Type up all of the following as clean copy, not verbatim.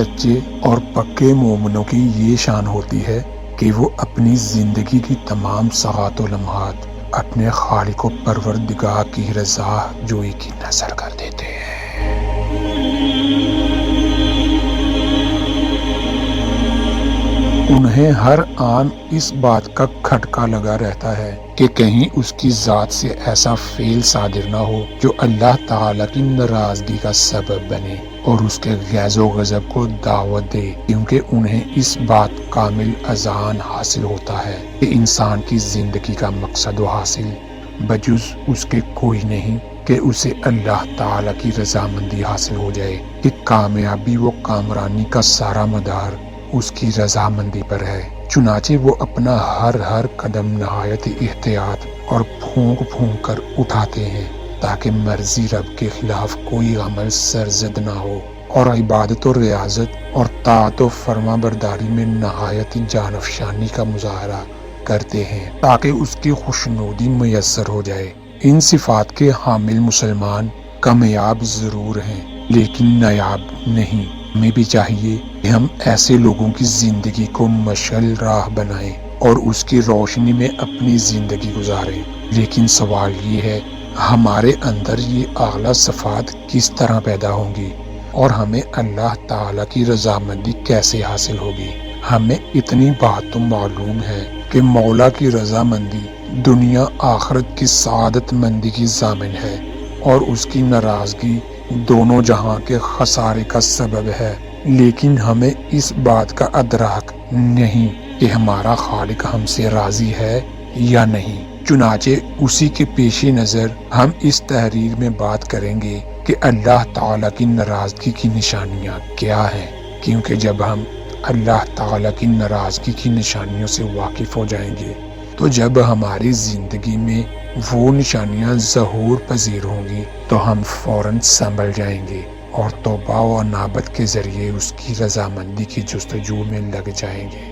سچے اور پکے مومنوں کی یہ شان ہوتی ہے کہ وہ اپنی زندگی کی تمام ساعات و لمحات اپنے خالق و پروردگار کی رضا جوئی کی نذر کر دیتے ہیں۔ انہیں ہر آن اس بات کا کھٹکا لگا رہتا ہے کہ کہیں اس کی ذات سے ایسا فعل صادر نہ ہو جو اللہ تعالیٰ کی ناراضگی کا سبب بنے اور اس کے غیظ و غضب کو دعوت دے، کیونکہ انہیں اس بات کامل اذعان حاصل ہوتا ہے کہ انسان کی زندگی کا مقصد و حاصل بجز اس کے کوئی نہیں کہ اسے اللہ تعالیٰ کی رضامندی حاصل ہو جائے، کہ کامیابی و کامرانی کا سارا مدار اس کی رضامندی پر ہے۔ چنانچہ وہ اپنا ہر قدم نہایت احتیاط اور پھونک پھونک کر اٹھاتے ہیں تاکہ مرضی رب کے خلاف کوئی عمل سرزد نہ ہو، اور عبادت و ریاضت اور طاعت و فرما برداری میں نہایت جانفشانی کا مظاہرہ کرتے ہیں تاکہ اس کی خوشنودی میسر ہو جائے۔ ان صفات کے حامل مسلمان کامیاب ضرور ہیں لیکن نایاب نہیں۔ ہمیں بھی چاہیے کہ ہم ایسے لوگوں کی زندگی کو مشعل راہ بنائیں اور اس کی روشنی میں اپنی زندگی گزاریں، لیکن سوال یہ ہے ہمارے اندر یہ اعلیٰ صفات کس طرح پیدا ہوں گی اور ہمیں اللہ تعالیٰ کی رضامندی کیسے حاصل ہوگی؟ ہمیں اتنی بات تو معلوم ہے کہ مولا کی رضامندی دنیا آخرت کی سعادت مندی کی ضامن ہے اور اس کی ناراضگی دونوں جہاں کے خسارے کا سبب ہے، لیکن ہمیں اس بات کا ادراک نہیں کہ ہمارا خالق ہم سے راضی ہے یا نہیں۔ چنانچہ اسی کے پیش نظر ہم اس تحریر میں بات کریں گے کہ اللہ تعالیٰ کی ناراضگی کی نشانیاں کیا ہیں، کیونکہ جب ہم اللہ تعالیٰ کی ناراضگی کی نشانیوں سے واقف ہو جائیں گے تو جب ہماری زندگی میں وہ نشانیاں ظہور پذیر ہوں گی تو ہم فوراً سنبھل جائیں گے اور توبہ و انابت کے ذریعے اس کی رضامندی کی جستجو میں لگ جائیں گے۔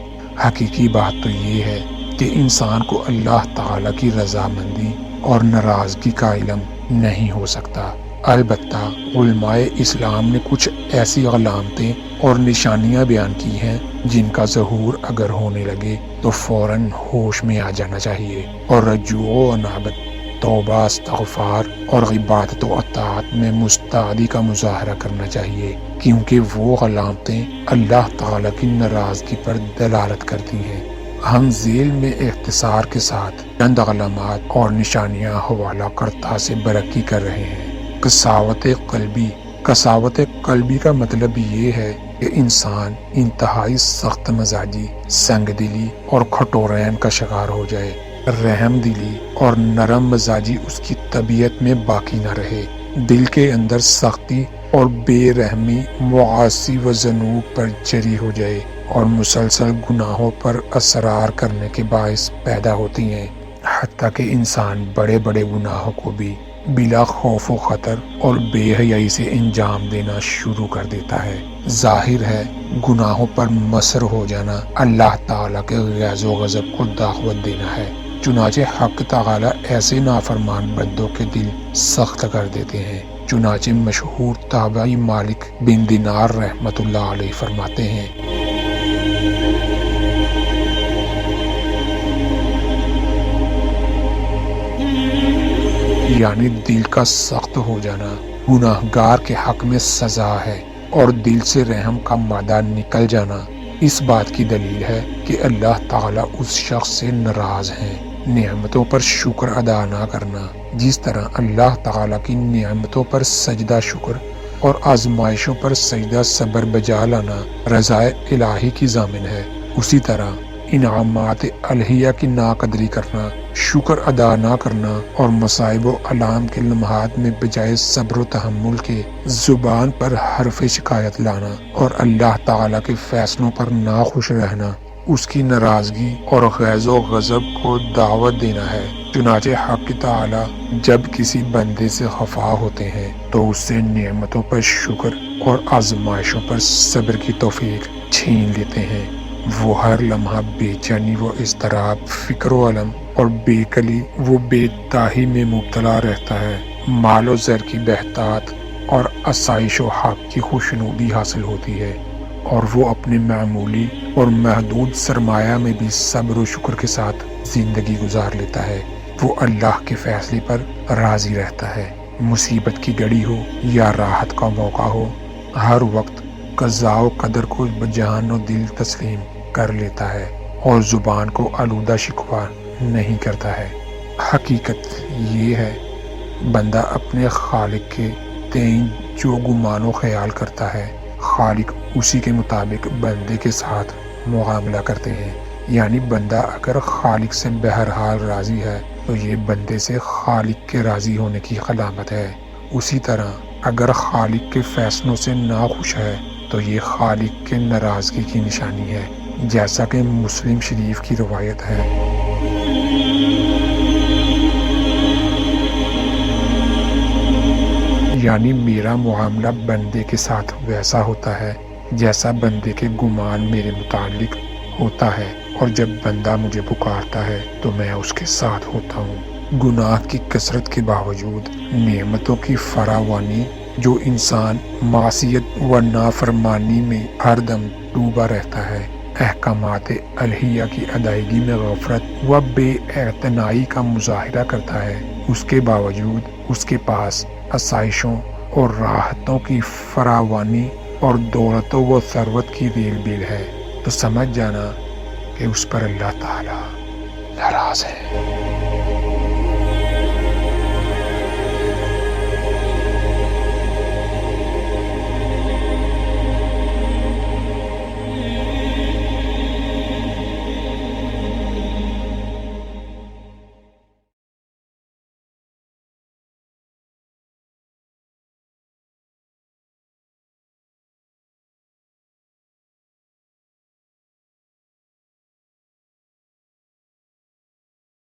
حقیقی بات تو یہ ہے کہ انسان کو اللہ تعالیٰ کی رضامندی اور ناراضگی کا علم نہیں ہو سکتا، البتہ علماء اسلام نے کچھ ایسی علامتیں اور نشانیاں بیان کی ہیں جن کا ظہور اگر ہونے لگے تو فوراً ہوش میں آ جانا چاہیے اور رجوع و انابت، توبہ، استغفار اور عبادت و اطاعت میں مستعدی کا مظاہرہ کرنا چاہیے، کیونکہ وہ علامتیں اللہ تعالیٰ کی ناراضگی پر دلالت کرتی ہیں۔ ہم ذیل میں اختصار کے ساتھ چند علامات اور نشانیاں حوالہ کرتا سے برقی کر رہے ہیں۔ قساوت قلبی کا مطلب یہ ہے کہ انسان انتہائی سخت مزاجی، سنگ دلی اور کھٹورین کا شکار ہو جائے، رحم دلی اور نرم مزاجی اس کی طبیعت میں باقی نہ رہے، دل کے اندر سختی اور بے رحمی معاصی و ذنوب پر جری ہو جائے اور مسلسل گناہوں پر اصرار کرنے کے باعث پیدا ہوتی ہیں، حتیٰ کہ انسان بڑے بڑے گناہوں کو بھی بلا خوف و خطر اور بے حیائی سے انجام دینا شروع کر دیتا ہے۔ ظاہر ہے گناہوں پر مصر ہو جانا اللہ تعالیٰ کے غیظ و غضب کو دعوت دینا ہے، چنانچہ حق تعالیٰ ایسے نافرمان بندوں کے دل سخت کر دیتے ہیں۔ چنانچہ مشہور تابعی مالک بن دینار رحمت اللہ علیہ فرماتے ہیں، یعنی دل کا سخت ہو جانا گناہگار کے حق میں سزا ہے، اور دل سے رحم کا مادہ نکل جانا اس بات کی دلیل ہے کہ اللہ تعالیٰ اس شخص سے ناراض ہیں۔ نعمتوں پر شکر ادا نہ کرنا، جس طرح اللہ تعالیٰ کی نعمتوں پر سجدہ شکر اور آزمائشوں پر سجدہ صبر بجا لانا رضا الہی کی ضامن ہے، اسی طرح انعامات الہیہ کی ناقدری کرنا، شکر ادا نہ کرنا اور مصائب و آلام کے لمحات میں بجائے صبر و تحمل کے زبان پر حرف شکایت لانا اور اللہ تعالیٰ کے فیصلوں پر ناخوش رہنا اس کی ناراضگی اور غیظ و غضب کو دعوت دینا ہے۔ چنانچہ حق تعالیٰ جب کسی بندے سے خفا ہوتے ہیں تو اس سے نعمتوں پر شکر اور آزمائشوں پر صبر کی توفیق چھین لیتے ہیں۔ وہ ہر لمحہ بے چینی و اضطراب، فکر و علم اور بے کلی و بے تاہی میں مبتلا رہتا ہے۔ مال و زر کی بہتات اور آسائش و حق کی خوشنودی حاصل ہوتی ہے اور وہ اپنے معمولی اور محدود سرمایہ میں بھی صبر و شکر کے ساتھ زندگی گزار لیتا ہے۔ وہ اللہ کے فیصلے پر راضی رہتا ہے، مصیبت کی گھڑی ہو یا راحت کا موقع ہو، ہر وقت قضاء و قدر کو بجان و دل تسلیم کر لیتا ہے اور زبان کو آلودہ شکوہ نہیں کرتا ہے۔ حقیقت یہ ہے بندہ اپنے خالق کے تئیں جو گمان و خیال کرتا ہے، خالق اسی کے مطابق بندے کے ساتھ معاملہ کرتے ہیں۔ یعنی بندہ اگر خالق سے بہرحال راضی ہے تو یہ بندے سے خالق کے راضی ہونے کی علامت ہے۔ اسی طرح اگر خالق کے فیصلوں سے ناخوش ہے تو یہ خالق کے ناراضگی کی نشانی ہے، جیسا کہ مسلم شریف کی روایت ہے۔ یعنی میرا معاملہ بندے کے ساتھ ویسا ہوتا ہے جیسا بندے کے گمان میرے متعلق ہوتا ہے، اور جب بندہ مجھے پکارتا ہے تو میں اس کے ساتھ ہوتا ہوں۔ گناہ کی کثرت کے باوجود نعمتوں کی فراوانی جو انسان معصیت و نافرمانی میں ہر دم ڈوبا رہتا ہے، احکامات الہیہ کی ادائیگی میں غفلت و بے اعتنائی کا مظاہرہ کرتا ہے، اس کے باوجود اس کے پاس آسائشوں اور راحتوں کی فراوانی اور دولتوں و ثروت کی ریل بیل ہے، تو سمجھ جانا کہ اس پر اللہ تعالی ناراض ہے۔